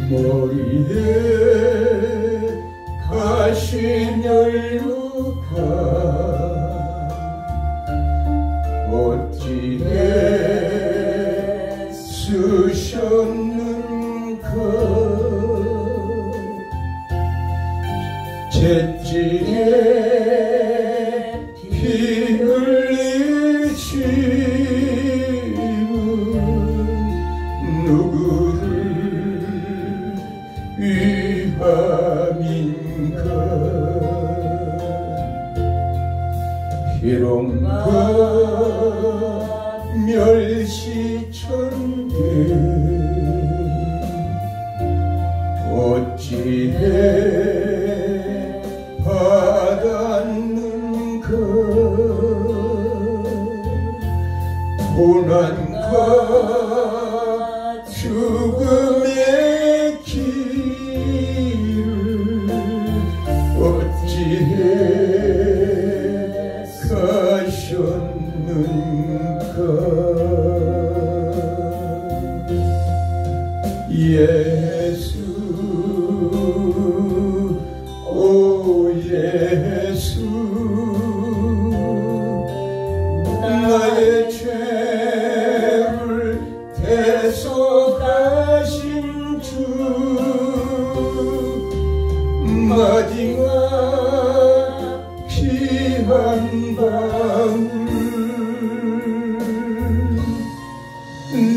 머리에 가신 열무가 어찌해 쓰셨는가 잿지에 피 흘리심은 누구를 위함인가 희롱과 멸시천대 어찌해 받았는가 고난과 죽음의 길을 어찌해 가셨는가 예수 오 예수 나의 죄를 대속하신 주 마지막 피 한 방울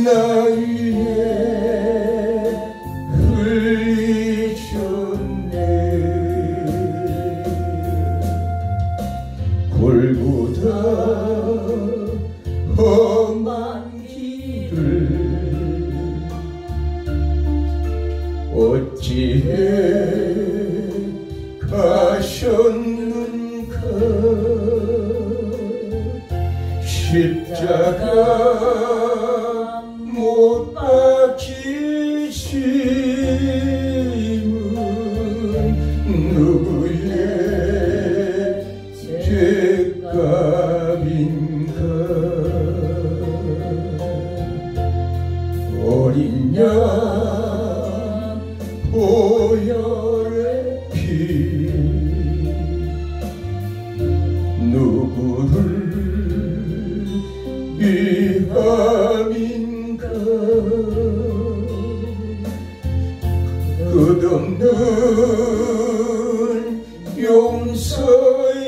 나 위에 흘리셨네 골고다 험한 길을 어찌해 가셨는가 십자가 못 박히심은 누구의 죄값인가 어린 양 보혈의 피 누구를 위함인가 끝없는 용서의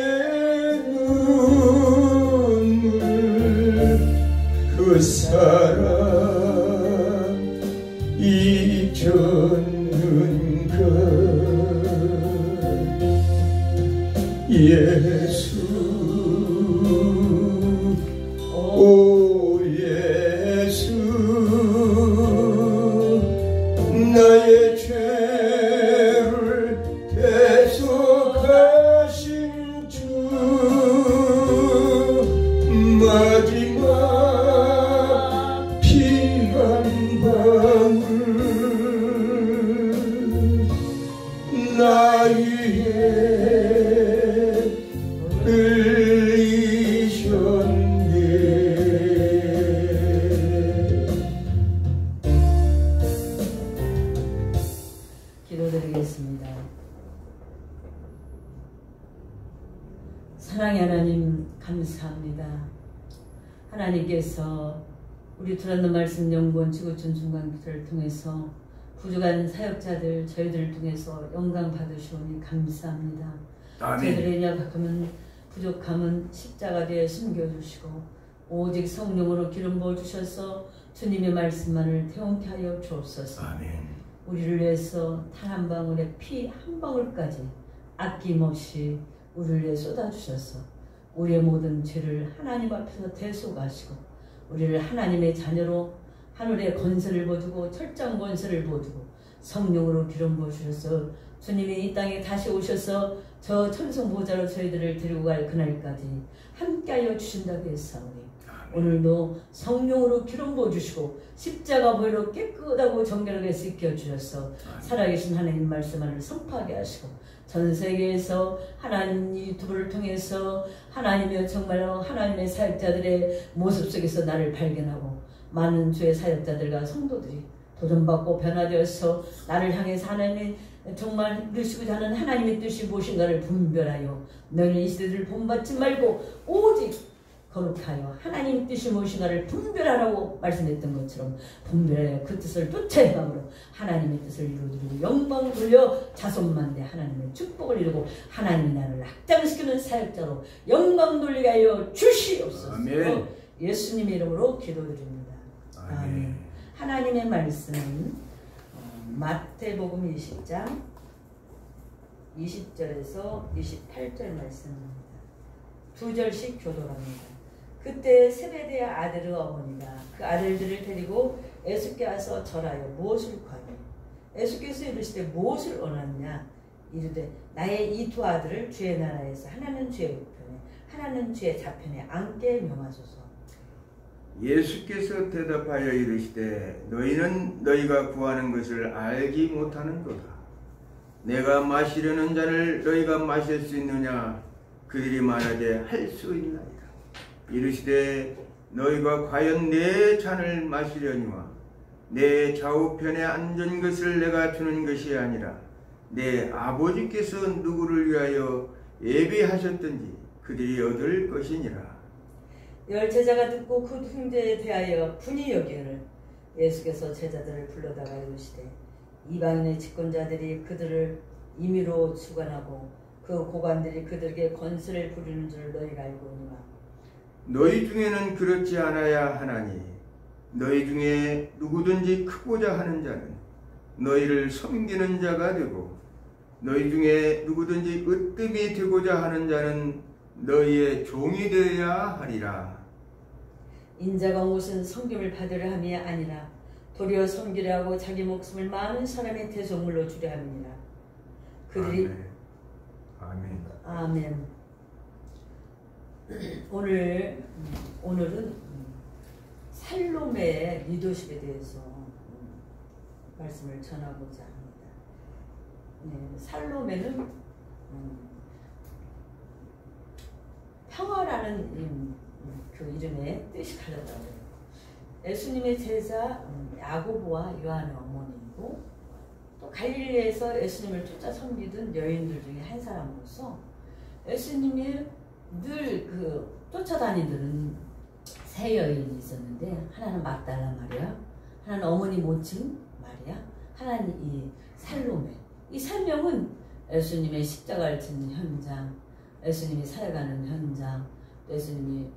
눈물 그 사랑 잊었는가 예수 오 예수 나의 죄를 대속하신 주 마지막 피 한 방울 나 위에 흘리셨네 기도드리겠습니다. 사랑의 하나님 감사합니다. 하나님께서 우리 들었는 말씀 연구원 지구촌 중간기도를 통해서 부족한 사역자들 저희들을 통해서 영광 받으시오니 감사합니다. 저희들의 약함은 부족함은 십자가에 숨겨주시고 오직 성령으로 기름 부어주셔서 주님의 말씀만을 태운케 하여 주옵소서. 아멘. 우리를 위해서 탄 한 방울의 피 한 방울까지 아낌없이 우리를 위해 쏟아주셔서 우리의 모든 죄를 하나님 앞에서 대속하시고 우리를 하나님의 자녀로 하늘의 권세를 보여주고 철장 권세를 보여주고 성령으로 기름 부어주셔서 주님이 이 땅에 다시 오셔서 저 천성보좌로 저희들을 데리고 갈 그날까지 함께하여 주신다고 했사오니 오늘도 성령으로 기름 부어주시고 십자가 보혈로 깨끗하고 정결하게 씻겨주셔서 살아계신 하나님 말씀을 선포하게 하시고 전 세계에서 하나님 유튜브를 통해서 하나님의 정말로 하나님의 사역자들의 모습 속에서 나를 발견하고 많은 주의 사역자들과 성도들이 도전받고 변화되어서 나를 향해서 하나님의 정말 이루시고자 하는 하나님의 뜻이 무엇인가를 분별하여 너희는 이 시대를 본받지 말고 오직 거룩하여 하나님 뜻이 무엇인가를 분별하라고 말씀했던 것처럼 분별하여 그 뜻을 쫓아야 함으로 하나님의 뜻을 이루어드리고 영광 돌려 자손만대 하나님의 축복을 이루고 하나님이 나를 확장시키는 사역자로 영광 돌리게 하여 주시옵소서. 아멘. 예수님의 이름으로 기도드립니다. 아멘. 하나님의 말씀은 마태복음 20장 20절에서 28절 말씀입니다. 두 절씩 교독합니다. 그때 세베대의 아들의 어머니가 그 아들들을 데리고 예수께 와서 절하여 무엇을 구하며 예수께서 이르시되 무엇을 원하느냐 이르되 나의 이 두 아들을 주의 나라에서 하나는 주의 우편에 하나는 주의 좌편에 앉게 명하소서. 예수께서 대답하여 이르시되 너희는 너희가 구하는 것을 알지 못하는도다. 내가 마시려는 잔을 너희가 마실 수 있느냐 그들이 말하되 할 수 있나이다. 이르시되 너희가 과연 내 잔을 마시려니와 내 좌우편에 앉은 것을 내가 주는 것이 아니라 내 아버지께서 누구를 위하여 예비하셨든지 그들이 얻을 것이니라. 열 제자가 듣고 그 형제에 대하여 분이 여기를 예수께서 제자들을 불러다가 이르시되 이방인의 집권자들이 그들을 임의로 주관하고 그 고관들이 그들에게 권세를 부리는 줄 너희가 알고 오니와 너희 중에는 그렇지 않아야 하나니 너희 중에 누구든지 크고자 하는 자는 너희를 섬기는 자가 되고 너희 중에 누구든지 으뜸이 되고자 하는 자는 너희의 종이 되어야 하리라. 인자가 온 것은 섬김을 받으려 함이 아니라 도리어 섬기려 하고 자기 목숨을 많은 사람의 대속물로 주려 함이니라. 그들이 아멘. 아멘. 오늘은 살롬의 리더십에 대해서 말씀을 전하고자 합니다. 살롬에는 평화라는 그 이름의 뜻이 가졌다고 해요. 예수님의 제자 야고보와 요한의 어머니이고 또 갈릴리에서 예수님을 쫓아 섬기던 여인들 중에 한 사람으로서 예수님이 늘 쫓아다니던 세 여인이 있었는데 하나는 막달라 마리아, 하나는 어머니 모친 마리아, 하나는 이 살로메. 이 3명은 예수님의 십자가를 짓는 현장, 예수님이 살아가는 현장, 또 예수님이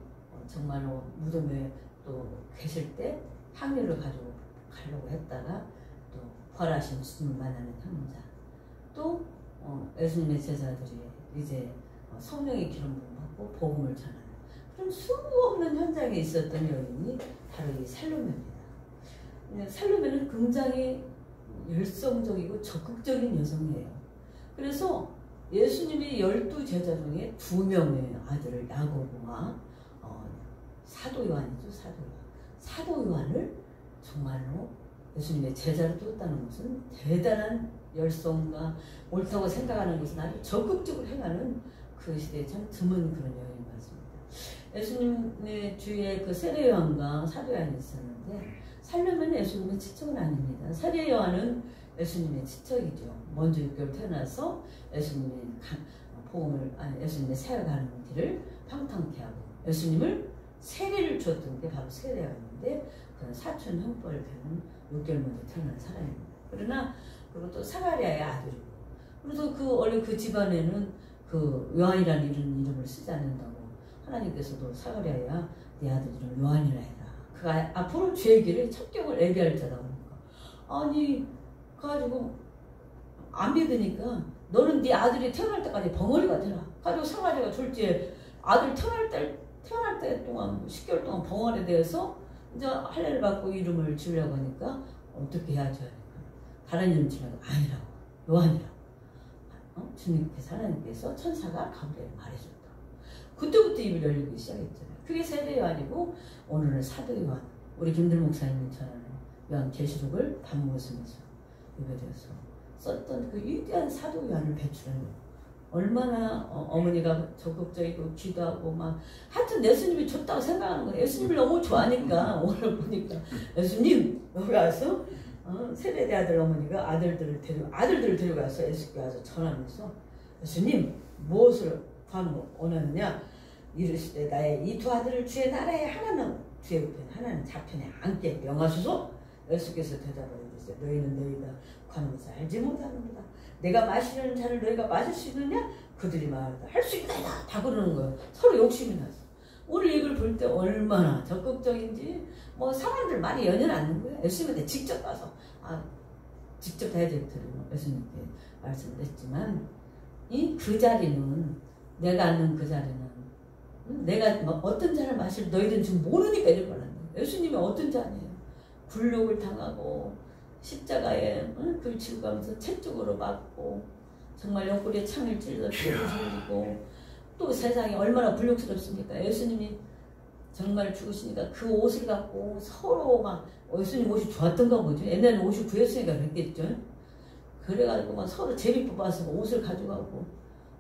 정말로 무덤에 또 계실 때 향유를 가지고 가려고 했다가 또 부활하신 주님을 만나는 현장, 또 예수님의 제자들이 이제 성령의 기름 부음 받고 복음을 전하는 그런 수없는 현장에 있었던 여인이 바로 이 살로메입니다. 살로메는 굉장히 열성적이고 적극적인 여성이에요. 그래서 예수님이 12제자 중에 2명의 아들을 야고보와 사도 요한이죠. 사도 요한을 정말로 예수님의 제자로 뒀다는 것은 대단한 열성과 옳다고 생각하는 것은 아주 적극적으로 행하는 그 시대에 참 드문 그런 여인 같습니다. 예수님의 주위에 그 세례 요한과 사도 요한이 있었는데 살로메는 예수님의 친척은 아닙니다. 세례 요한은 예수님의 친척이죠. 먼저 6개월 태어나서 예수님의 예수님의 사역하는 길을 평탄케 하고 예수님을 세례를 주었던 게 바로 세례 요한인데 그는 사촌 형벌을 배운 6개월 먼저 태어난 사람입니다. 그러나 그리고 또 사가랴의 아들이고 그래서 원래 그 집안에는 그 요한이라는 이름을 쓰지 않는다고 하나님께서도 사가랴야 네 아들 이름 요한이라 해라. 그가 앞으로 주의 길에 첩경을 예비할 자다 그러니까 아니 가지고 안 믿으니까 너는 네 아들이 태어날 때까지 벙어리가 되라. 가지고 사가랴가 졸지에 아들 태어날 때 동안 10개월 동안 벙어리 되어서 이제 할례를 받고 이름을 지으려고 하니까 어떻게 해야지 하니까 다른 이름 지으려고 아니라고 요한이라고. 주님께서 하나님께서 천사가 가브리엘에 말해줬다. 그때부터 입을 열리기 시작했잖아요. 그게 세례 요한이고 오늘은 사도 요한. 우리 김들 목사님이 전하는 요한계시록을 반모으면서 예배되어서 썼던 그 위대한 사도 요한을 배출한 거예요. 얼마나 어머니가 적극적이고 기도하고 막 하여튼 예수님이 좋다고 생각하는 거예요. 예수님을 너무 좋아하니까 오늘 보니까 예수님 여기 와서 세례대 아들 어머니가 아들들을 데려가서 예수께 와서 전하면서 예수님 무엇을 원하느냐 이르시되 나의 이 두 아들을 주의 나라에 하나는 주의 우편 하나는 좌편에 앉게 명하소서. 예수께서 대답하여 이르시되 너희는 너희가 관한 것을 알지 못하는구나. 내가 마시려는 잔을 너희가 마실 수 있느냐? 그들이 말하다 할 수 있다 다 그러는 거예요. 서로 욕심이 났어. 오늘 이걸 볼 때 얼마나 적극적인지 뭐 사람들 말이 연연 않는 거예요. 예수님한테 직접 가서 직접 다이렉트로 예수님께 말씀을 했지만 그 자리는 내가 앉는 그 자리는 내가 뭐 어떤 잔을 마실 너희들은 지금 모르니까 이럴 거란 거예요. 예수님이 어떤 잔이에요. 굴욕을 당하고 십자가에 글 치고 가면서 채 쪽으로 맞고 정말 옆구리에 창을 찔러 죽이고 또 세상이 얼마나 불욕스럽습니까. 예수님이 정말 죽으시니까 그 옷을 갖고 서로 막 예수님 옷이 좋았던가 보죠. 옛날에는 옷이 구했으니까 그랬겠죠. 그래가지고 막 서로 제비 뽑아서 옷을 가져가고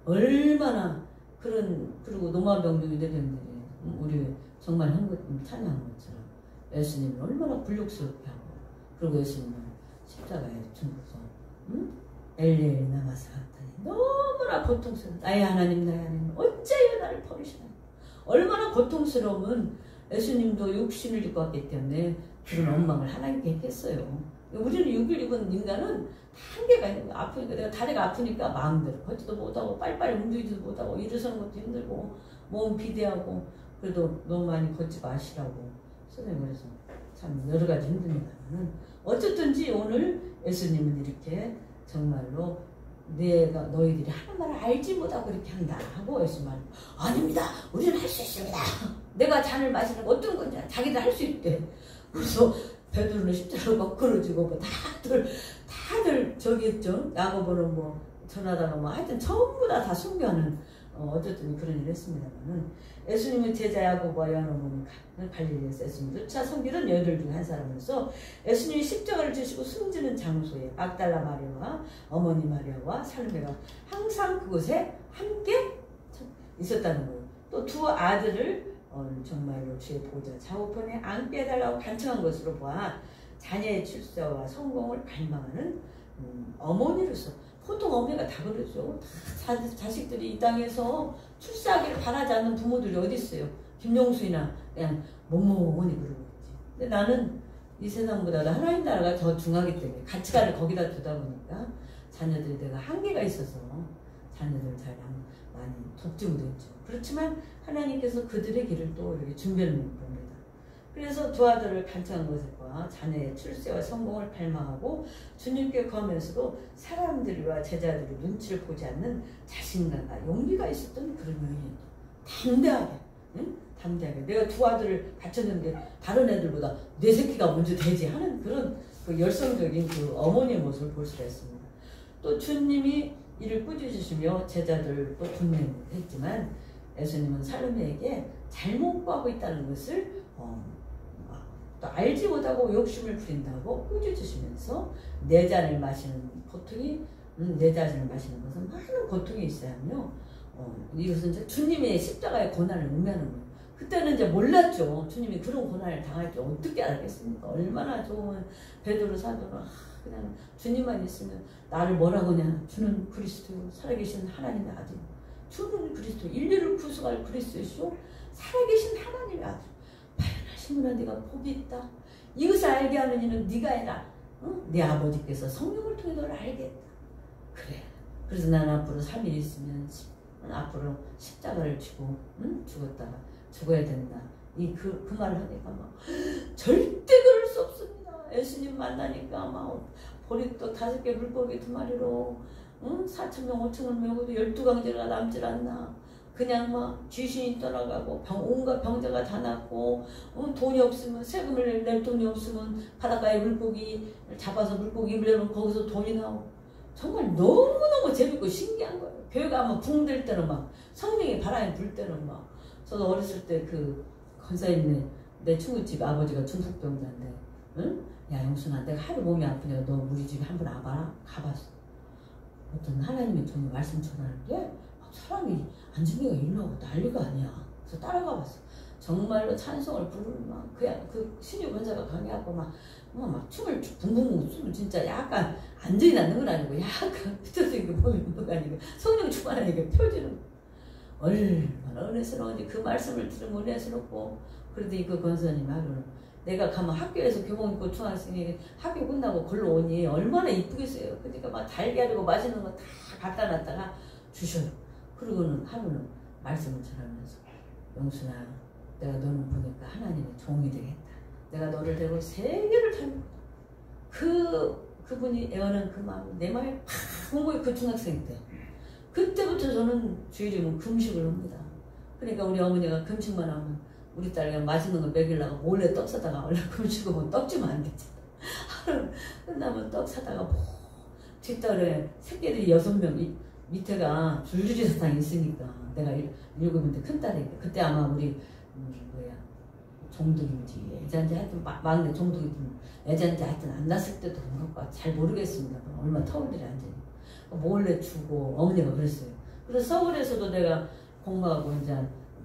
얼마나 그리고 노마병들이 되는데 우리 정말 찬양한 것처럼 예수님은 얼마나 불욕스럽게 하고 그리고 예수님은 십자가에 죽어서 엘리엘이 남아서 갔더니 너무나 고통스러운 나의 하나님 어찌하여 나를 버리시나. 얼마나 고통스러우면 예수님도 육신을 입고 왔기 때문에 그런 원망을 하나님께 했겠어요. 우리는 육을 입은 인간은 한계가 있는 거야. 아프니까 내가 다리가 아프니까 마음대로 걷지도 못하고 빨리빨리 움직이지도 못하고 일어서는 것도 힘들고 몸 비대하고 그래도 너무 많이 걷지 마시라고 선생님 그래서 참 여러 가지 힘듭니다만 어쨌든지 오늘 예수님은 이렇게 정말로 너희들이 하는 말을 알지 못하고 그렇게 한다 하고 예수님 말은 아닙니다. 우리는 할 수 있습니다. 내가 잔을 마시는 거 어떤 건지 자기들 할 수 있대. 그래서 베드로는 십자가로 거꾸러지고 뭐 다들 저기 있죠. 야고보는 뭐 전하다가 뭐 하여튼 전부 다 순교하는 어쨌든 그런 일을 했습니다만은 예수님은 제자 야고보와 요한은 갈릴리에서 예수님 쫓아 섬기던 여덟 중에 한 사람으로서 예수님이 십자가를 지시고 숨지는 장소에 막달라 마리아와 어머니 마리아와 살로메가 항상 그곳에 함께 있었다는 거예요. 또 두 아들을 정말로 주의 보좌 좌우편에 앉게 해달라고 간청한 것으로 보아 자녀의 출세와 성공을 갈망하는 어머니로서 보통 어머니가 다 그러죠. 자식들이 이 땅에서 출세하기를 바라지 않는 부모들이 어디 있어요. 김용수이나 그냥 어머니 그러고 있지. 근데 나는 이 세상보다 하나님 나라가 더 중하기 때문에 가치관을 거기다 두다 보니까 자녀들이 내가 한계가 있어서 자녀들 잘 많이 돕지 못했죠. 그렇지만 하나님께서 그들의 길을 또 이렇게 준비해 놓은 겁니다. 그래서 두 아들을 간청한 것과 자녀의 출세와 성공을 갈망하고 주님께 거하면서도 사람들과 제자들의 눈치를 보지 않는 자신감과 용기가 있었던 그런 여인이에요. 담대하게, 응? 담대하게. 내가 두 아들을 갖췄는데 다른 애들보다 내 새끼가 먼저 되지 하는 그런 그 열성적인 그 어머니의 모습을 볼 수가 있습니다. 또 주님이 이를 꾸짖으시며 제자들도 분명했지만 예수님은 살로메에게 잘못 구하고 있다는 것을 또 알지 못하고 욕심을 부린다고 꾸짖으시면서 내 잔을 마시는 고통이 내 잔을 마시는 것은 많은 고통이 있어야며 이것은 이제 주님의 십자가의 고난을 의미하는 거예요. 그때는 이제 몰랐죠. 주님이 그런 고난을 당할 줄 어떻게 알겠습니까? 얼마나 좋은 베드로 사도는 그냥 주님만 있으면 나를 뭐라고 하냐. 주는 그리스도 살아계신 하나님의 아들. 주는 그리스도 인류를 구속할 그리스도시오. 살아계신 하나님의 아들. 발현하시구나. 네가 복이 있다. 이것을 알게 하는 이는 네가 해라. 응? 네 아버지께서 성령을 통해 너를 알겠다. 그래. 그래서 난 앞으로 3일 있으면 앞으로 십자가를 지고 죽었다가 죽어야 된다. 그 말을 하니까 막 절대 그럴 수 없습니다. 예수님 만나니까 막 보리떡 5개 물고기 2마리로 4,000명 5,000을 메고도 12강제가 남질 않나. 그냥 막 귀신이 떠나가고 온갖 병자가 다 낫고 돈이 없으면 세금을 낼 돈이 없으면 바닷가에 물고기 잡아서 물고기 입을 내면 거기서 돈이 나오고 정말 너무너무 재밌고 신기한 거예요. 교회 가면 붕 들 때는 막 성령의 바람이 불 때는 막 저도 어렸을 때 그 건사님네 내 친구집 아버지가 중풍병자인데 응? 야 영순아 내가 하도 몸이 아프니까 너 우리 집에 한번 와봐라. 가봤어. 어떤 하나님의 종이 말씀 전하는데 사람이 안진기가 일어나고 난리가 아니야. 그래서 따라가 봤어. 정말로 찬송을 부르는 막 그냥 그 신유 권사가 강해하고 막 춤을 붕붕붕 춤을 진짜 약간 안전히 낳는 건 아니고 약간 휘어진 거 보이는 건 아니고 성령 충만하니까 펴지는 얼마나 은혜스러운지 그 말씀을 들으면 은혜스럽고 그러더니 그 권사님 하루는 내가 가면 학교에서 교복 입고 중학생이 학교 끝나고 걸로 오니 얼마나 이쁘겠어요. 그러니까 막 달걀이고 맛있는 거 다 갖다 놨다가 주셔요. 그러고는 하루는 말씀을 전하면서 영순아 내가 너는 보니까 하나님의 종이 되겠다. 내가 너를 데리고 세계를 닮은 그분이 애원한 그 마음 내 마음에 팍 온 거예요. 그 중학생 때. 그때부터 저는 주일이면 금식을 합니다. 그러니까 우리 어머니가 금식만 하면 우리 딸 그냥 맛있는 거 먹이려고 몰래 떡 사다가 원래 금식하면 떡 주면 안 되잖아. 하루 끝나면 떡 사다가 뒷달에 새끼들이 6명 밑에가 줄줄이 사탕이 있으니까 내가 7인데 큰딸이니까 그때 아마 우리 종득인지 애잔지 하여튼 막내 종득인지 애잔지 하여튼 안 났을 때도 그런가 잘 모르겠습니다. 얼마 터울들이 앉아있는 몰래 주고 어머니가 그랬어요. 그래서 서울에서도 내가 공부하고 이제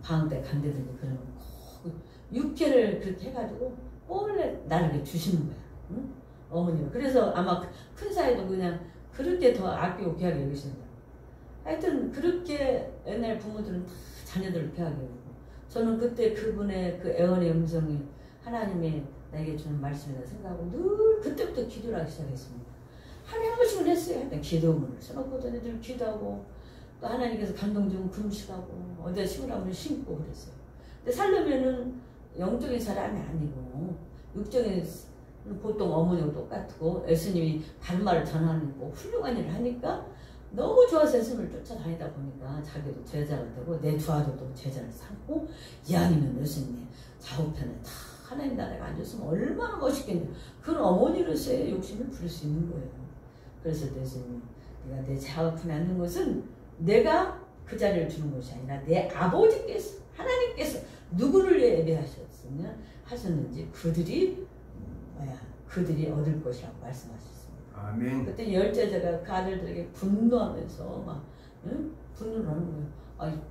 방학 때 간대더니 그러면 6개를 그렇게 해가지고 몰래 나를 이렇게 주시는 거야. 응? 어머니가. 그래서 아마 큰 사이도 그냥 그렇게 더 아끼고 귀하게 여기시는 거야. 하여튼 그렇게 옛날 부모들은 다 자녀들을 귀하게 여기고 저는 그때 그분의 그 애원의 음성이 하나님이 나에게 주는 말씀이라 생각하고 늘 그때부터 기도를 하기 시작했습니다. 하루에 한 번씩은 했어요. 하여튼 기도문을 써놓고도 늘 기도하고 또 하나님께서 감동 주면 금식하고 어디다 심으라면 심고 그랬어요. 근데 살려면은 영적인 사람이 아니고 육적인 보통 어머니하고 똑같고 예수님이 다른 말을 전하는 거 훌륭한 일을 하니까 너무 좋아서 예수님을 쫓아다니다 보니까 자기도 제자가 되고 내 두 아들도 제자를 삼고 이왕이면 예수님의 좌우편에 다 하나님 나라가 앉았으면 얼마나 멋있겠냐. 그런 어머니로서의 욕심을 부릴 수 있는 거예요. 그래서 예수님이 내가 내 좌우편에 앉는 것은 내가 그 자리를 주는 것이 아니라 내 아버지께서 하나님께서 누구를 예배하셨는지 그들이 얻을 것이라고 말씀하셨습니다. 아멘. 그때 10제자가 그 아들들에게 분노하면서 막 분노를 하는 거예요.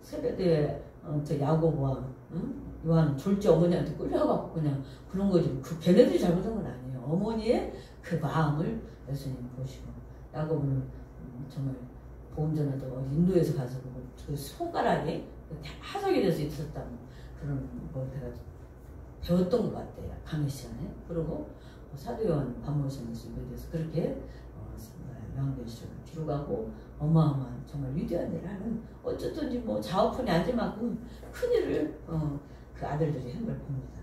세베대의 저 야고보와 요한 졸지 어머니한테 끌려가고 그냥 그런 거지. 그 걔네들이 잘못한 건 아니에요. 어머니의 그 마음을 예수님 보시고 야고보는 정말 보험전에도 인도에서 가서 그 손가락에 화석이 돼서 있었다는 그런 걸 제가 배웠던 것 같아요. 강의 시간에. 그리고 사도 요한 반모시면서 인도에서 그렇게 요한계시록을 기록하고 어마어마한 정말 위대한 일을 하는 어쨌든지 뭐 좌우편에 앉을 만큼 큰 일을 그 아들들이 한 걸 봅니다.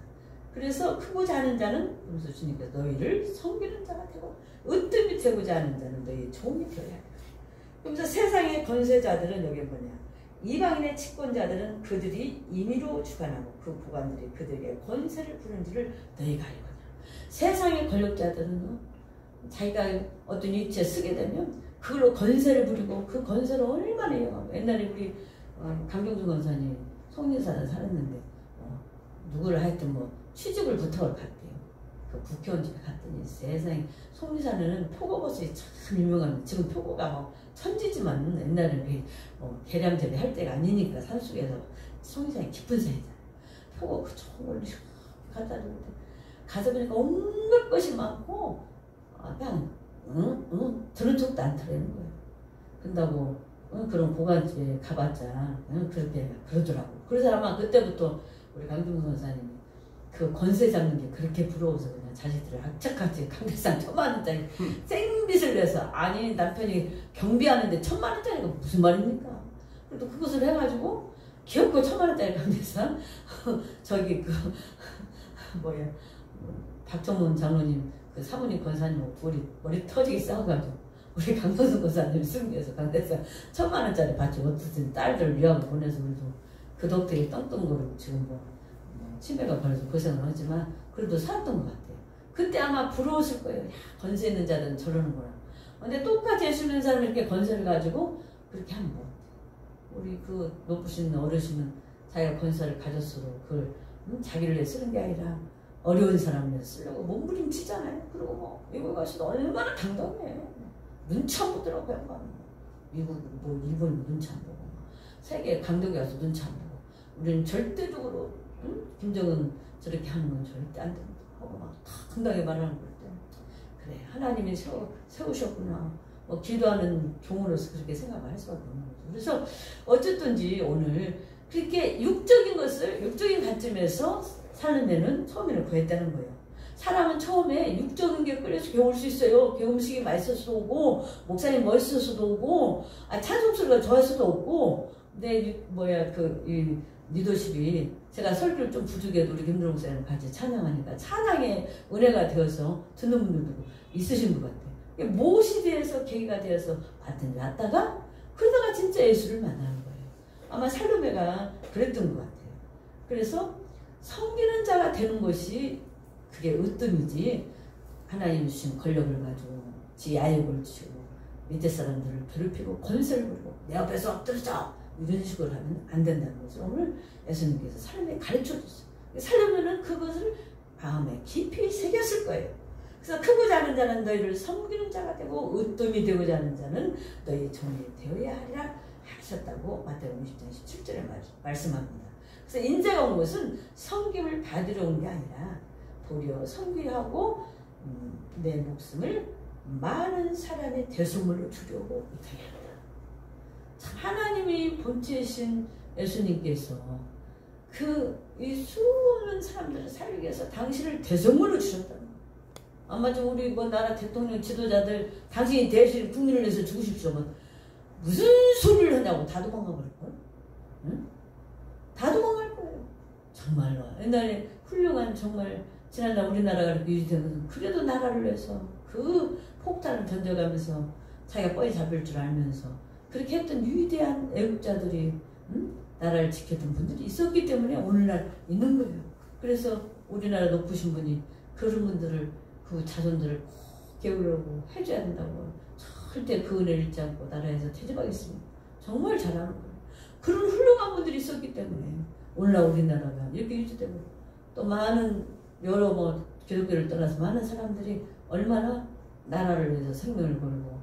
그래서 크고자 하는 자는 그래서 주님께서 너희를 섬기는 자가 되고 으뜸이 되고자 하는 자는 너희의 종이 되어야 한다. 그러면서 세상의 권세자들은 여기 뭐냐 이방인의 치권자들은 그들이 임의로 주관하고 그 보관들이 그들에게 권세를 부른지를 너희가 알거냐. 세상의 권력자들은 자기가 어떤 위치에 쓰게 되면 그걸로 권세를 부리고 그 권세를 얼마나 이용하고 옛날에 우리 강경준 권사님 송리산에 살았는데 누구를 하여튼 뭐 취직을 부탁을 갔대요. 그 국회의원 집에 갔더니 세상에 송리산에는 표고버섯이 참 유명한 지금 표고가 뭐 천지지만 옛날에는 계량제비 할 때가 아니니까 산속에서 송리산이 깊은 산이잖아요. 표고 그 좋은 걸 갖다 주는데 가서 보니까 온갖 것이 많고 그냥 들은 척도 안 들어는 거예요. 그런다고 그런 보관집에 가봤자 그렇게 그러더라고. 그래서 아마 그때부터 우리 강중근 권사님이 그 권세 잡는 게 그렇게 부러워서 그냥 자식들을 악착같이 강대상 1000만원짜리 생빚을 내서 아니 남편이 경비하는데 1000만원짜리가 무슨 말입니까? 그래도 그것을 해가지고 귀엽고 1000만원짜리 강대상 저기 박정문 장로님 그 사모님 권사님하고 머리 터지게 싸워가지고 우리 강동수 권사님 승리해서 강대상 1000만원짜리 받지 어쨌든 딸들 위하고 보내서 그래도 그 덕택에 떵떵거리고 지금 치매가 걸려서 고생을 하지만 그래도 살았던 것 같아요. 그때 아마 부러웠을 거예요. 야, 권세 있는 자들은 저러는구나. 근데 똑같이 예수님 사람이 이렇게 권세를 가지고 그렇게 하면 뭐 우리 그 높으신 어르신은 자기가 권세를 가졌어도 그걸 자기를 위해 쓰는 게 아니라 어려운 사람을 위해 쓰려고 몸부림치잖아요. 그리고 미국 가서도 얼마나 당당해. 눈치 안 보더라고요. 미국 일본 눈치 안 보고 세계 강대국에 가서 눈치 안 보고 우리는 절대적으로 응? 김정은 저렇게 하는 건 절대 안 된다 하고 막 당당하게 말하는 걸 때 그래 하나님이 세우셨구나 뭐 기도하는 종으로서 그렇게 생각을 할 수밖에 없는 거죠. 그래서 어쨌든지 오늘 그렇게 육적인 것을 육적인 관점에서 살려면은 처음에는 구했다는 거예요. 사람은 처음에 육적인 게 끌려서 배울 수 있어요. 배움식이 맛있어서도 오고 목사님 멋있어서도 오고 찬송소리가 좋아서도 오고 근데 이 리더십이 제가 설교를 좀 부족해도 우리 김준호 목사님 같이 찬양하니까 찬양의 은혜가 되어서 듣는 분들도 있으신 것 같아요. 무엇이 되어서 계기가 되어서 왔다가 그러다가 진짜 예수를 만나는 거예요. 아마 살로메가 그랬던 것 같아요. 그래서 섬기는 자가 되는 것이 그게 으뜸이지 하나님 주신 권력을 가지고 지 야욕을 주고 밑에 사람들을 괴롭히고 권세를 부리고 내 앞에서 엎드려져 이런 식으로 하면 안 된다는 것을 오늘 예수님께서 살로메에 가르쳐 줬어요. 살로메는 그것을 마음에 깊이 새겼을 거예요. 그래서 크고자 하는 자는 너희를 섬기는 자가 되고 으뜸이 되고자 하는 자는 너희 종이 되어야 하리라 하셨다고 마태복음 20장 17절에 말씀합니다. 그래서 인자가 온 것은 섬김을 받으러 온 게 아니라 도리어 섬기하고 내 목숨을 많은 사람의 대속물로 주려고 이렇게 한다. 참 하나님이 본체이신 예수님께서 이 수많은 사람들을 살리기 위해서 당신을 대속물로 주셨다는 거예요. 아마 좀 우리 나라 대통령 지도자들 당신이 대신 국민을 위해서 죽으십시오. 무슨 소리를 하냐고 다 도망가 버릴걸? 응? 다 도망갈 거예요. 정말로. 옛날에 훌륭한 정말 지난날 우리나라가 이렇게 유지된 것은 그래도 나라를 위해서 그 폭탄을 던져가면서 자기가 뻔히 잡을 줄 알면서 그렇게 했던 위대한 애국자들이 나라를 지켰던 분들이 있었기 때문에 오늘날 있는 거예요. 그래서 우리나라 높으신 분이 그런 분들을 그 자손들을 꼭 깨우려고 해줘야 된다고 절대 그 은혜를 잊지 않고 나라에서 퇴직하겠습니다. 정말 잘하는 거예요. 그런 훌륭한 분들이 있었기 때문에 오늘날 우리나라가 이렇게 유지되고 또 많은 여러 기독교를 떠나서 많은 사람들이 얼마나 나라를 위해서 생명을 걸고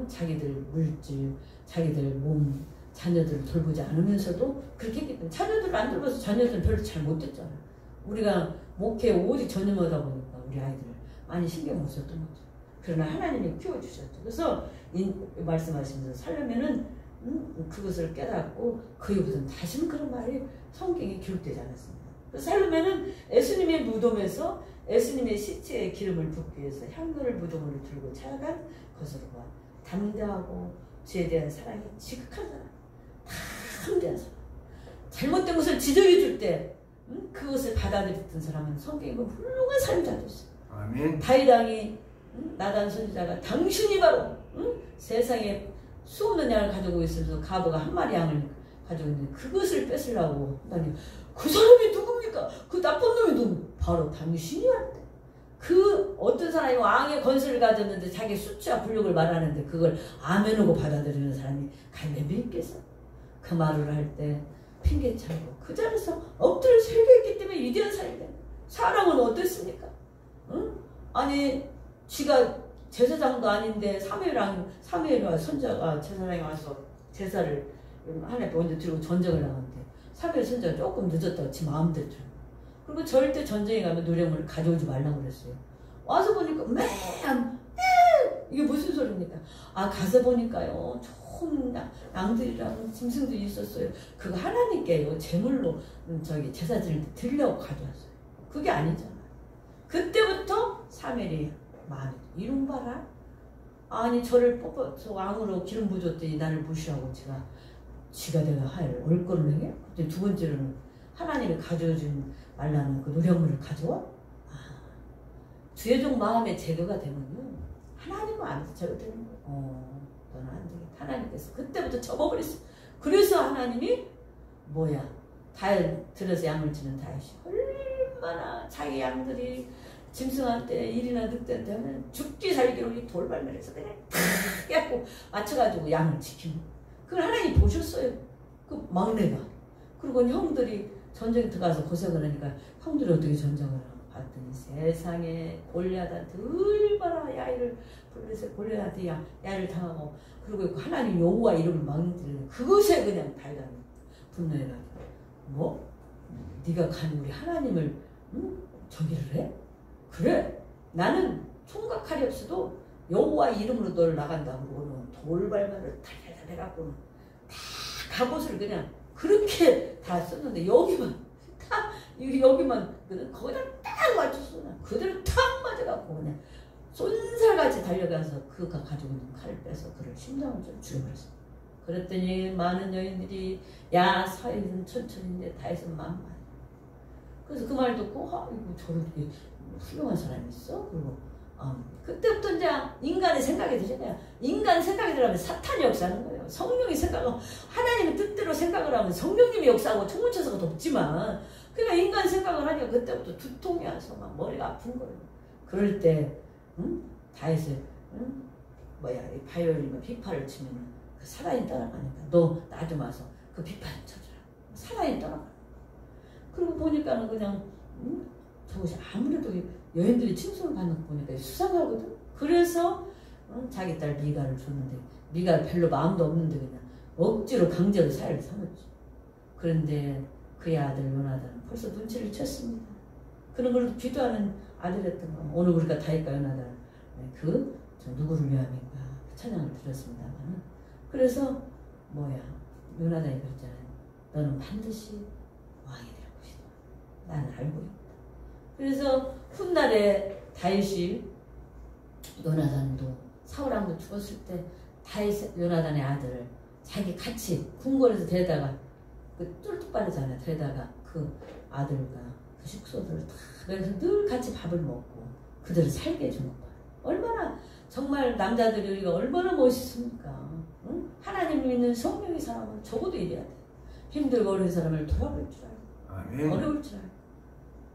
자기들 물질, 자기들 몸, 자녀들을 돌보지 않으면서도 그렇게 했기 때문에 자녀들을 안 돌봐서 자녀들은 별로 잘 못됐잖아요. 우리가 목회에 오직 전념하다 보니까 우리 아이들을 많이 신경 못 썼던 거죠. 그러나 하나님이 키워주셨죠. 그래서 말씀하시면서 살려면은 그것을 깨닫고 그 이후부터는 다시는 그런 말이 성경에 기록되지 않았습니다. 그래서 살려면은 예수님의 무덤에서 예수님의 시체에 기름을 붓기 위해서 향로를 무덤으로 들고 찾아간 것으로 봐. 담대하고 죄에 대한 사랑이 지극한 사람, 담대한 사람, 잘못된 것을 지적해 줄 때 그것을 받아들였던 사람은 성경에 보면 훌륭한 삶자였어요. 아멘. 다윗왕이 나단 선지자가 당신이 바로 세상에 수없는 양을 가지고 있으면서 가부가 한 마리 양을 가지고 있는데 그것을 뺏으려고 하다니 그 사람이 누굽니까? 그 나쁜 놈이 누구? 바로 당신이 왔대. 그 어떤 사람이 왕의 권세를 가졌는데 자기 수치와 불력을 말하는데 그걸 아멘하고 받아들이는 사람이 과연 몇 있겠어? 그 말을 할 때 핑계차고 그 자리에서 엎드려 설교했기 때문에 위대한 사람이 돼. 사람은 어땠습니까? 응? 아니 지가 제사장도 아닌데 사무엘과 선자가 제사장에 와서 제사를 하나님께 먼저 드리고 전쟁을 나갔는데 사무엘 선자가 조금 늦었다고 지 마음대로. 그리고 절대 전쟁에 가면 노래물을 가져오지 말라고 그랬어요. 와서 보니까 이게 무슨 소리입니까? 가서 보니까요 좋은 양들이랑 짐승들이 있었어요. 그거 하나님께요 제물로 제사 드리려고 가져왔어요. 그게 아니잖아요. 그때부터 사무엘이 마음이 이름 봐라. 아니 저를 뽑아서 왕으로 기름 부어줬더니 나를 무시하고 지가 내가 할 올거를 해? 그때 두 번째로는 하나님이 가져오지 말라는 그 노력물을 가져와? 주의종 마음의 제거가 되면요 하나님 마음에서 제거되는 거예요. 너는 안 되겠다. 하나님께서 그때부터 접어버렸어. 그래서 하나님이 다윗 들어서 양을 치는 다윗이 얼마나 자기 양들이 짐승한테 일이나 늑대한테 하면 죽기 살기로 이 돌발면에서 그냥 탁 해갖고 맞춰가지고 양을 지키는 거예요. 그걸 하나님 보셨어요. 그 막내가. 그리고 형들이 전쟁터 가서 고생을 하니까 형들이 어떻게 전쟁을 하고 봤더니 세상에 골리앗한테 얼마나 야일을 불러서 골리앗한테 야일을 당하고 그리고 하나님 여호와 이름을 막는 그것에 그냥 다윗이 분노해가지고 네가 간 우리 하나님을 저기를 해? 그래 나는 총각 칼이 없어도 여호와 이름으로 너를 나간다 그러고는 돌발만을 달달달 해갖고는 다 갑옷을 그냥 그렇게 다 썼는데 여기만 다 여기만 거기다 딱 맞춰서 그냥 그대로 탁 맞아갖고 그냥 쏜살같이 달려가서 그가 가지고 있는 칼을 빼서 그를 심장을 좀 죽여버렸어. 그랬더니 많은 여인들이 야 사이는 천천히인데 다해서 만만. 그래서 그 말 듣고 이거 저렇게 훌륭한 사람이 있어? 그리고 그때부터 이제 인간의 생각이 들잖아요. 인간 생각이 들어가면 사탄이 역사하는 거예요. 성령이 생각하고 하나님의 뜻대로 생각을 하면 성령님이 역사하고 총무처사가 없지만 그러니까 인간 생각을 하니까 그때부터 두통이 와서 막 머리가 아픈 거예요. 그럴 때 다해서 이 바이올린 비파를 치면 그 사단이 떠나가니까 너 나 좀 와서 그 비파를 쳐줘라. 사단이 떠나가. 그리고 보니까는 그냥 저것이 아무래도 여인들이 칭송을 받는 거 보니까 수상하거든. 그래서 자기 딸 미가를 줬는데 미가를 별로 마음도 없는데 그냥 억지로 강제로 사회를 삼았지. 그런데 그의 아들 요나단은 벌써 눈치를 챘습니다. 그런 걸 기도하는 아들이었던 거. 오늘 우리가 다윗과 요나단 저 누구를 위함인가 찬양을 드렸습니다만 그래서 요나단이 그랬잖아요. 너는 반드시 왕이 될 것이다. 나는 알고 있다. 그래서 훗날에 다윗이 요나단도 사울왕도 죽었을 때 다윗 요나단의 아들을 자기 같이 궁궐에서 데려다가 쫄뚝 빠르잖아요. 데려다가 그 아들과 그 숙소들을 다 그래서 늘 같이 밥을 먹고 그들을 살게 해준 것 봐요. 얼마나 정말 남자들이 우리가 얼마나 멋있습니까? 응? 하나님 믿는 성령의 사람은 적어도 이래야 돼. 힘들고 어려운 사람을 돌아볼 줄 알고 아멘. 어려울 줄 알고.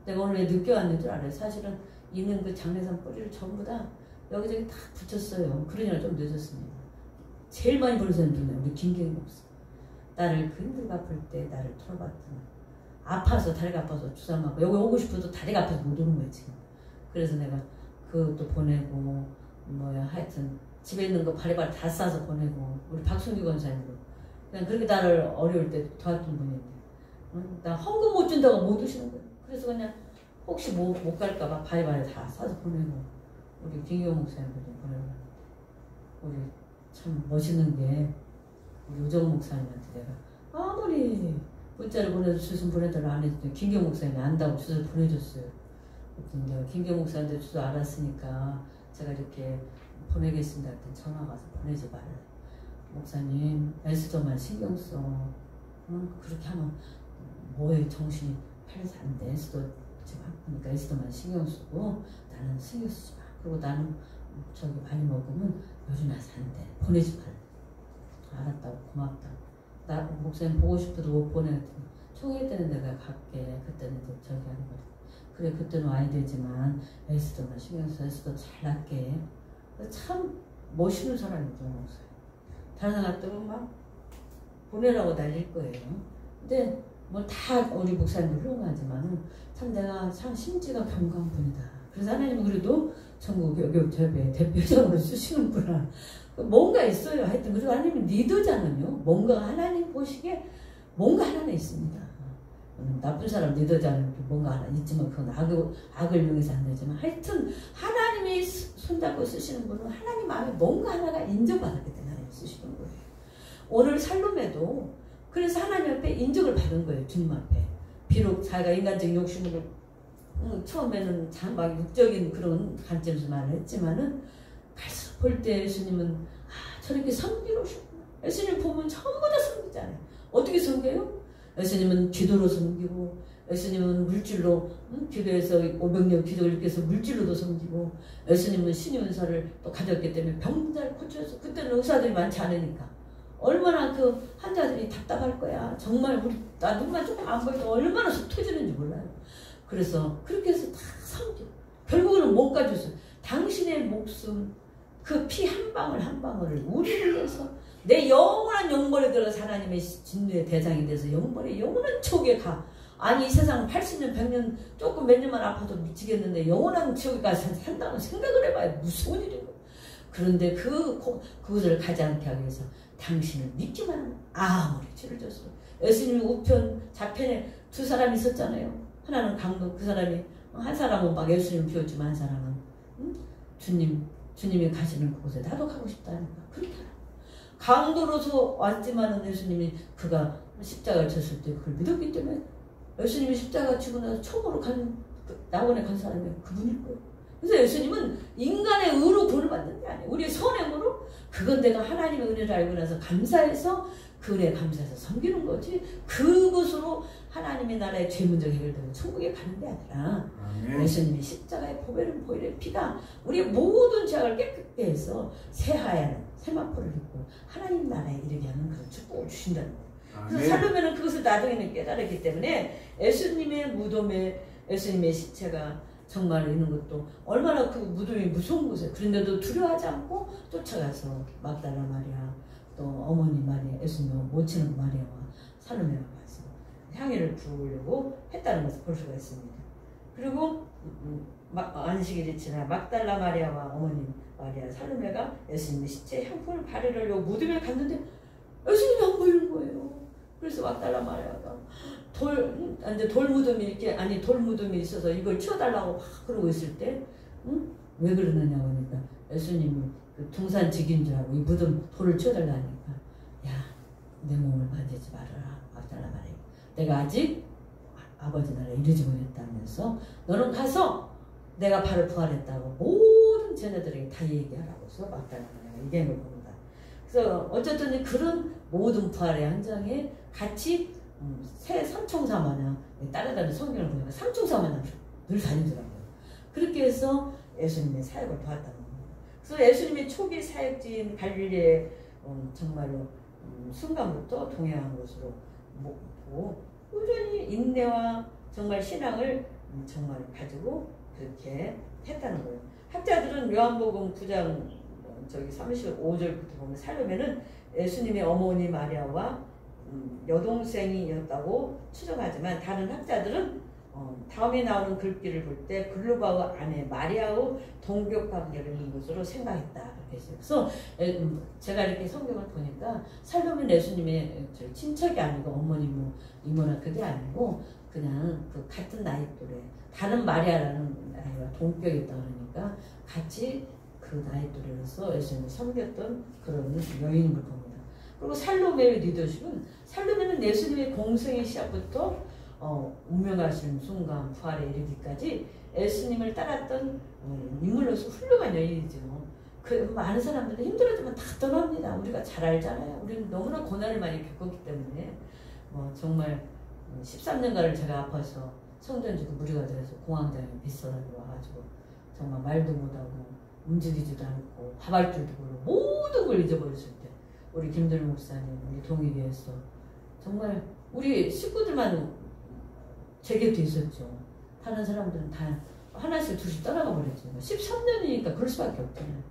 내가 오늘 왜 늦게 왔는 줄 알아요? 사실은 있는 그 장례산 뿌리를 전부 다 여기저기 다 붙였어요. 그러니까 좀 늦었습니다. 제일 많이 보는 사람이 누구냐? 우리 김경희 목사. 나를 그 힘들고 아플 때 나를 털어봤더니 아파서 다리가 아파서 주사 맞고 여기 오고 싶어도 다리가 아파서 못 오는 거야 지금. 그래서 내가 그것도 보내고 하여튼 집에 있는 거 바리바리 다 싸서 보내고 우리 박순규 권사님도 그냥 그렇게 나를 어려울 때 도왔던 분인데 나 헌금 못 준다고 못 오시는 거예요. 그래서 그냥 혹시 못 갈까봐 바리바리 다 싸서 보내고 우리 김경호 목사님도 좀 보내고 우리 참 멋있는 게 우리 유정 목사님한테 내가 아무리 문자를 보내도 주소 보내달라 안 해도 김경호 목사님이 안다고 주소를 보내줬어요. 그랬더니 내가 김경호 목사님한테 주소 알았으니까 제가 이렇게 보내겠습니다. 그랬더니 전화가 와서 보내지 말아요. 목사님 에스더만 신경 써. 그렇게 하면 뭐에 정신이 팔려서 안 돼. 에스더 지금 아프니까 에스더만 신경 쓰고 나는 신경 쓰지 마. 그리고 나는 저기 많이 먹으면 요즘에서 안 돼. 보내지 말래. 알았다고 고맙다고. 나 목사님 보고 싶어도 못 보내랬더니 총회 때는 내가 갈게. 그때는 저기 하는 거야. 그래 그때는 와야 되지만 에스더만 신경 써. 에스더 잘 낫게. 참 멋있는 사람이죠 목사님. 다른 사람들은 막 보내라고 날릴 거예요. 근데 뭐 다 우리 목사님도 훌륭하지만은 참 내가 참 심지가 경건한 분이다. 그래서 하나님은 그래도 전국 여교협회 대표장으로 쓰시는구나. 뭔가 있어요. 하여튼 그리고 하나님은 리더잖아요. 뭔가 하나님 보시기에 뭔가 하나는 있습니다. 나쁜 사람 리더잖아요. 뭔가 하나 있지만 그건 악을 명해서 안 되지만 하여튼 하나님이 손잡고 쓰시는 분은 하나님 마음에 뭔가 하나가 인정받았기 때문에 하나님 쓰시는 거예요. 오늘 살롬에도 그래서 하나님 앞에 인정을 받은 거예요. 주님 앞에. 비록 자기가 인간적인 욕심으로 처음에는 막 육적인 그런 관점에서 말을 했지만은 갈수록 볼 때 예수님은 저렇게 섬기로셨구나. 예수님 보면 전부 다 섬기잖아요. 어떻게 섬겨요? 예수님은 기도로 섬기고 예수님은 물질로 기도해서 500년 기도를 이렇게 물질로도 섬기고 예수님은 신의 은사를 또 가졌기 때문에 병자를 고쳐서 그때는 의사들이 많지 않으니까 얼마나 그 환자들이 답답할 거야. 정말 나 눈만 조금 안 보여도 얼마나 속 터지는지 몰라요. 그래서 그렇게 해서 다 섬겨. 결국은 못 가져서 당신의 목숨 그 피 한 방울 한 방울을 우리를 위해서 내 영원한 영벌에 들어서 하나님의 진노의 대상이 돼서 영벌의 영원한 촉에 가. 아니 이 세상 80년 100년 조금 몇 년만 아파도 미치겠는데 영원한 지옥에 가서 산다는 생각을 해봐야 무서운 일인 거예요. 그런데 그것을 가지 않게 하기 위해서 당신을 믿기만 하면 아무리 죄를 졌어. 예수님이 우편 좌편에 두 사람이 있었잖아요. 하나는 강도, 그 사람이 한 사람은 막 예수님 비웠지만 한 사람은 주님이 가시는 그곳에 나도 가고 싶다니까 그렇더라. 강도로서 왔지만은 예수님이 그가 십자가를 졌을 때 그걸 믿었기 때문에 예수님이 십자가 지고 나서 처음으로 낙원에 간 사람이 그분일 거예요. 그래서 예수님은 인간의 의로 구원을 받는 게 아니에요. 우리의 선행으로 그건 내가 하나님의 은혜를 알고 나서 감사해서 그 은혜에 감사해서 섬기는 거지 그것으로 하나님의 나라의 죄 문제가 해결되면 천국에 가는 게 아니라 예수님이 십자가의 보혈의 피가 우리의 모든 죄악을 깨끗게 해서 새하얀 세마포를 입고 하나님 나라에 이르게 하는 그런 축복을 주신다는 거예요. 그래서 살로메는 그것을 나중에는 깨달았기 때문에 예수님의 무덤에 예수님의 시체가 정말 있는 것도 얼마나 그 무덤이 무서운 곳에 그런데도 두려워하지 않고 쫓아가서 막달라 마리아 또 어머니 마리아 예수님을 모치는 마리아와 살로메가 가서 향유를 부으려고 했다는 것을 볼 수가 있습니다. 그리고 안식일이 지나 막달라 마리아와 어머니 마리아 살로메가 예수님의 시체에 향품을 바르려고 무덤에 갔는데 예수님이 안 보이는 거예요. 그래서 막달라 마리아가 돌 무덤이 있어서 이걸 치워달라고 막 그러고 있을 때, 왜 그러느냐고 하니까 예수님이 그 동산직인 줄 알고 이 무덤 돌을 치워달라니까, 야, 내 몸을 만지지 말아라, 막달라 마리아. 내가 아직 아버지 나라에 이르지 못했다면서 너는 가서 내가 바로 부활했다고 모든 제자들에게 다 얘기하라고 해서 막달라 마리아가 얘기한 걸 봅니다. 그래서 어쨌든 그런 모든 부활의 현장에 같이 새 삼총사 마냥 따라다니는 성경을 보니까 삼총사 마냥 늘 다니더라고요. 그렇게 해서 예수님의 사역을 도왔다는 겁니다. 그래서 예수님의 초기 사역지인 갈릴리에 정말로 순간부터 동행한 것으로 보고 꾸준히 인내와 정말 신앙을 정말 가지고 그렇게 했다는 거예요. 학자들은 요한복음 9장 35절부터 보면 살로메는 예수님의 어머니 마리아와 여동생이었다고 추정하지만 다른 학자들은 다음에 나오는 글귀를 볼 때 글로바와 아내 마리아의 동격 관계를 있는 것으로 생각했다 그렇게 했어요. 그래서 제가 이렇게 성경을 보니까 살로메는 예수님의 친척이 아니고 어머니 뭐 이모나 그게 아니고 그냥 그 같은 나이 또래 다른 마리아라는 아이와 동격이었다 그러니까 같이 그 나이 또래로서 예수님을 섬겼던 그런 여인인 걸 봅니다. 그리고 살로메의 리더십은 살로메는 예수님의 공생의 시작부터 운명하시는 순간 부활에 이르기까지 예수님을 따랐던 인물로서 훌륭한 여인이죠. 그 많은 사람들은 힘들어지면 다 떠납니다. 우리가 잘 알잖아요. 우리는 너무나 고난을 많이 겪었기 때문에 정말 13년간을 제가 아파서 성전지도 무리가 돼서 공황장애 빗서라고 와가지고 정말 말도 못하고 움직이지도 않고 밥할 줄도 모르고 모든 걸 잊어버렸을 때 우리 김들 목사님, 우리 동일이에서 정말 우리 식구들만 제 곁에 있었죠. 다른 사람들은 다 하나씩 둘씩 떠나가 버렸죠. 13년이니까 그럴 수밖에 없잖아요.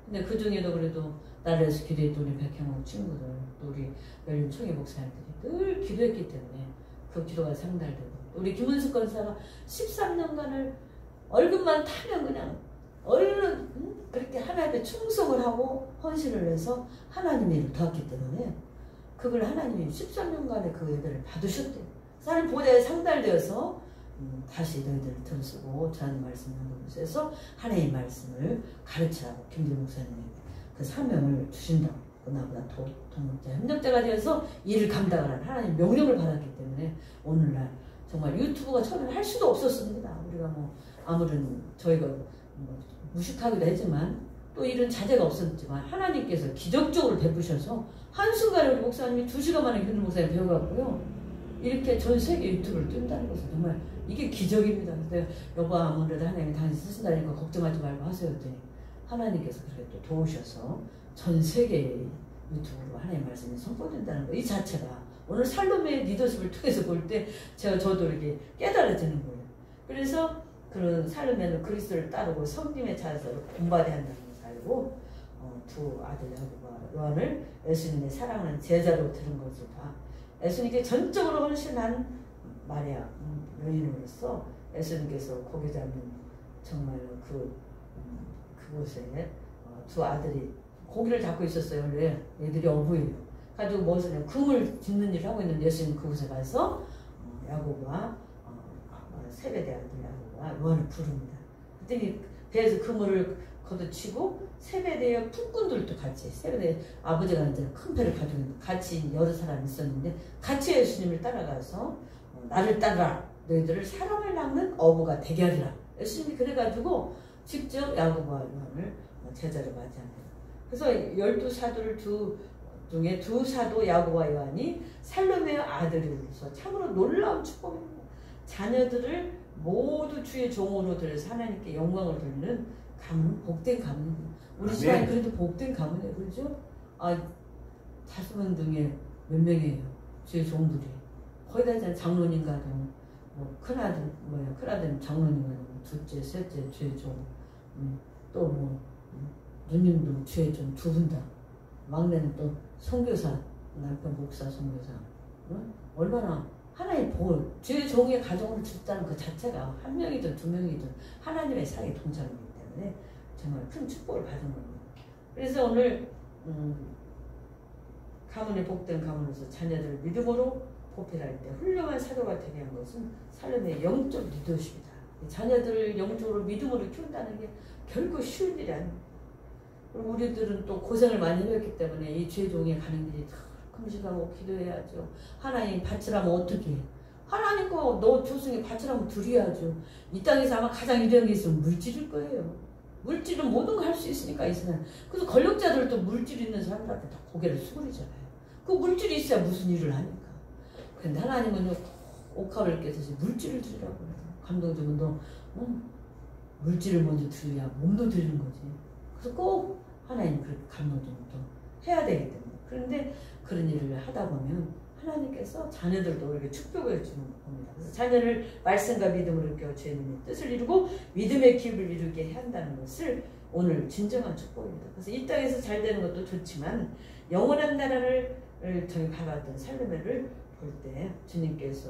근데 그 중에도 그래도 나를 위해서 기도했던 우리 백형호 친구들, 또 우리 열린 총회 목사님들이 늘 기도했기 때문에 그 기도가 상달되고 우리 김은숙 권사가 13년간을 월급만 타면 그냥 얼른 그렇게 하나님께 충성을 하고 헌신을 해서 하나님의 일을 도왔기 때문에 그걸 하나님이 13년간의 그 예배를 받으셨대요. 하나님 보좌에 상달되어서 다시 너희들을 들으시고 저하는 말씀을 해서 하나님의 말씀을 가르치라고 김대 목사님에게 그 사명을 주신다고 나보다 동역자 협력자가 되어서 일을 감당을 한 하나님 명령을 받았기 때문에 오늘날 정말 유튜브가 처음에 할 수도 없었습니다. 우리가 아무런 저희가 무식하기도 했지만 또 이런 자제가 없었지만 하나님께서 기적적으로 베푸셔서 한순간에 우리 목사님이 2시간 만에 김대 목사님 배워갖고요. 이렇게 전 세계 유튜브를 뜬다는 것은 정말 이게 기적입니다. 근데 여보 아무래도 하나님이 당신 쓰신다니까 걱정하지 말고 하세요 했더니 하나님께서 그렇게 또 도우셔서 전 세계 유튜브로 하나님의 말씀이 선포된다는 거 이 자체가 오늘 살로메의 리더십을 통해서 볼 때 저도 이렇게 깨달아지는 거예요. 그래서 그런 살로메는 그리스도를 따르고 성김에 차서 본받아야 한다는 것을 알고 두 아들 야고보와 요한을 예수님의 사랑하는 제자로 들은 것을 봐. 예수님께 전적으로 헌신한 마리아 여인으로서 예수님께서 고기 잡는 정말로 그곳에 두 아들이 고기를 잡고 있었어요. 원래 얘들이 어부예요. 가지고 무엇을 금을 짚는 일을 하고 있는 예수님 그곳에 가서 야고보와 세베대 아들 야고보와 요한을 부릅니다. 그랬더니 배에서 그물을 걷어치고 세베대의 품꾼들도 같이, 세베대 아버지가 이제 큰 배를 가지고 있는데 같이 여러 사람이 있었는데 같이 예수님을 따라가서 나를 따라 너희들을 사람을 낚는 어부가 되게 하리라. 예수님이 그래가지고 직접 야고보와 요한을 제자로 맞이합니다. 그래서 12사도를 중에 두 사도 야고보와 요한이 살로메의 아들이로서 참으로 놀라운 축복입니다. 자녀들을 모두 주의 종으로 들여서 하나님께 영광을 돌리는 가문, 복된 가문입니다. 우리 집안이 그래도 복된 가문이에요. 그렇죠? 5명 중에 몇 명이에요? 주의 종들이. 거의 다 장로님 가정, 큰아들은 장로님 가정, 둘째, 셋째 주의 종, 또 누님도 주의 종 두 분 다. 막내는 또 선교사, 남편 목사, 선교사. 얼마나 하나의 볼, 주의 종의 가정을 짓다는 그 자체가 한 명이든 두 명이든 하나님의 사랑에 동참이기 때문에 정말 큰 축복을 받은 겁니다. 그래서 오늘 가문의 복된 가문에서 자녀들을 믿음으로 보필할 때 훌륭한 사도가 되게 한 것은 살로메의 영적 리더십이다. 자녀들을 영적으로 믿음으로 키운다는 게 결코 쉬운 일이 아닙니다. 그리고 우리들은 또 고생을 많이 했기 때문에 이 주의 종에 가는 길이 금식하고 기도해야죠. 하나님 바치라면 어떻게 해? 하나님 거 너 조승에 바치라면 드려야죠. 이 땅에서 아마 가장 유리한 게 있으면 물질일 거예요. 물질은 모든 걸 할 수 있으니까 이 세상. 그래서 권력자들도 물질 있는 사람들한테 다 고개를 수그리잖아요. 그 물질이 있어야 무슨 일을 하니까. 그런데 하나님은요 옥합을 깨듯이 물질을 드리라고 해요. 감동적인 너 물질을 먼저 드려야 몸도 드리는 거지. 그래서 꼭 하나님 그 감동적으로 해야 되기 때문에. 그런데 그런 일을 하다 보면 하나님께서 자녀들도 우리에게 축복을 주는 겁니다. 그래서 자녀를 말씀과 믿음으로 이끌어 주님의 뜻을 이루고 믿음의 기업을 이루게 해야 한다는 것을 오늘 진정한 축복입니다. 그래서 이 땅에서 잘 되는 것도 좋지만 영원한 나라를 저희 바라던 살로메를 볼 때 주님께서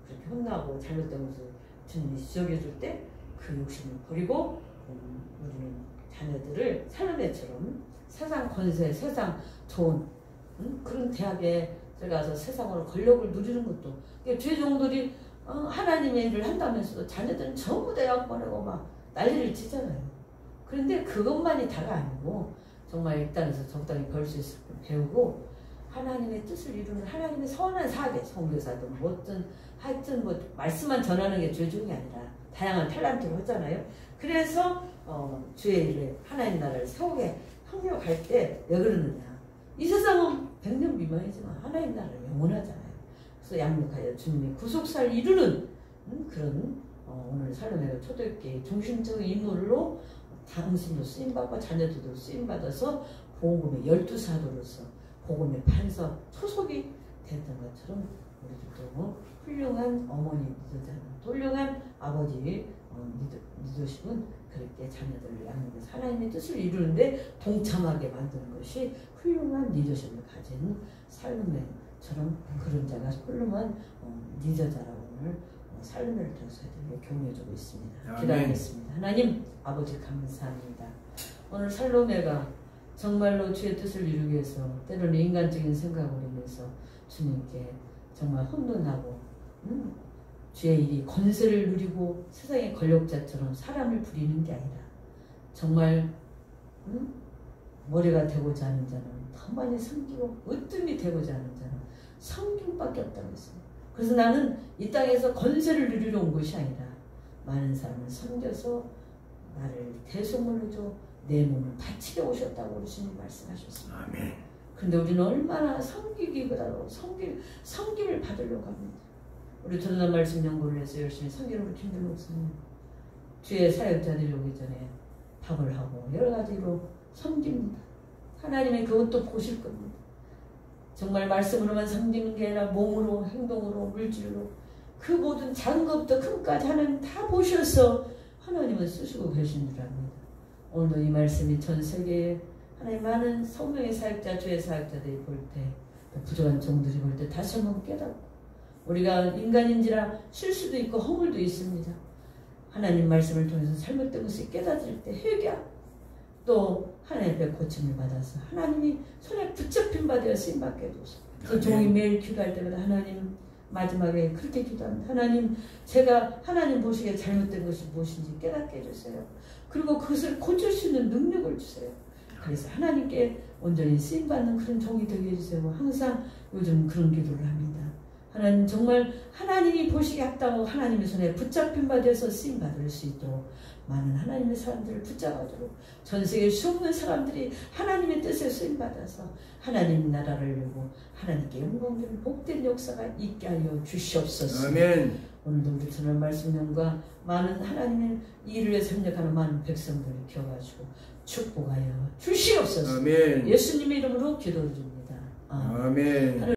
그렇게 혼나고 잘못된 것을 주님이 지적해 줄 때 그 욕심을 버리고 우리는 자녀들을 살로메처럼 세상 권세, 세상 좋은 그런 대학에 들어가서 세상으로 권력을 누리는 것도 주의 종들이 하나님의 일을 한다면서도 자녀들은 전부 대학 보내고 막 난리를 치잖아요. 그런데 그것만이 다가 아니고 정말 이 땅에서 적당히 벌 수 있을 때 배우고 하나님의 뜻을 이루는 하나님의 선한 사계, 선교사든 뭐든 하여튼 말씀만 전하는 게 주의 종이 아니라 다양한 탤런트를 하잖아요. 그래서 주의 일을 하나님 나라를 세우게 협력할 때 왜 그러느냐. 이 세상은 100년 미만이지만 하나님 나라는 영원하잖아요. 그래서 양육하여 주님의 구속사를 이루는 그런 오늘 살로메가 초대교회의 중심적인 인물로 당신도 쓰임받고 자녀들도 쓰임받아서 복음의 12사도로서 복음의 판서 초석이 됐던 것처럼 우리들도 훌륭한 어머니 리더자는 훌륭한 아버지 리더십은 그렇게 자녀들을 양육해서 하나님의 뜻을 이루는데 동참하게 만드는 것이 훌륭한 리더십을 가진 살로메처럼 그런 자가 훌륭한 리더자라고 오늘 살로메를 통해서 격려해주고 있습니다. 기도하겠습니다. 하나님 아버지 감사합니다. 오늘 살로메가 정말로 주의 뜻을 이루기 위해서 때로는 인간적인 생각을 하면서 주님께 정말 혼돈하고 주의 일이 권세를 누리고 세상의 권력자처럼 사람을 부리는 게 아니라 정말 머리가 되고자 하는 자는 더 많이 섬기고 으뜸이 되고자 하는 자는 섬김밖에 없다고 했습니다. 그래서 나는 이 땅에서 권세를 누리러 온 것이 아니라 많은 사람을 섬겨서 나를 대속물로 줘 내 몸을 바치게 오셨다고 주님 말씀하셨습니다. 아멘. 그런데 우리는 얼마나 섬기기보다도 섬김을 받으려고 합니다. 우리 전한 말씀 연구를 해서 열심히 섬기는 우리 김들 목사님 주의 사역자들이 오기 전에 밥을 하고 여러 가지로 섬깁니다. 하나님이 그것도 보실 겁니다. 정말 말씀으로만 섬기는 게 아니라 몸으로, 행동으로, 물질로 그 모든 작은 것부터 큰 것까지 하나님 다 보셔서 하나님은 쓰시고 계신 줄 압니다. 오늘도 이 말씀이 전 세계에 하나님 많은 성령의 사역자, 주의 사역자들이 볼 때, 부족한 종들이 볼 때 다시 한번 깨닫고 우리가 인간인지라 실수도 있고 허물도 있습니다. 하나님 말씀을 통해서 잘못된 것을 깨닫을 때 회개하고 또 하나님 앞에 고침을 받아서 하나님이 손에 붙잡힌 바 되어 쓰임받게 해주소서. 그 종이 매일 기도할 때마다 하나님 마지막에 그렇게 기도합니다. 하나님, 제가 하나님 보시기에 잘못된 것이 무엇인지 깨닫게 해주세요. 그리고 그것을 고칠 수 있는 능력을 주세요. 그래서 하나님께 온전히 쓰임받는 그런 종이 되게 해주세요. 항상 요즘 그런 기도를 합니다. 하나님, 정말 하나님이 보시기에 합당하고 하나님의 손에 붙잡힌 바 되어서 쓰임받을 수 있도록 많은 하나님의 사람들을 붙잡아도록 전 세계 수없는 사람들이 하나님의 뜻에 쓰임받아서 하나님 나라를 이루고 하나님께 영광되는 복된 역사가 있게 하여 주시옵소서. 아멘. 오늘도 우리 전할 말씀과 많은 하나님의 일을 위해 협력하는 많은 백성들을 키워가지고 축복하여 주시옵소서. 아멘. 예수님의 이름으로 기도드립니다. 아멘.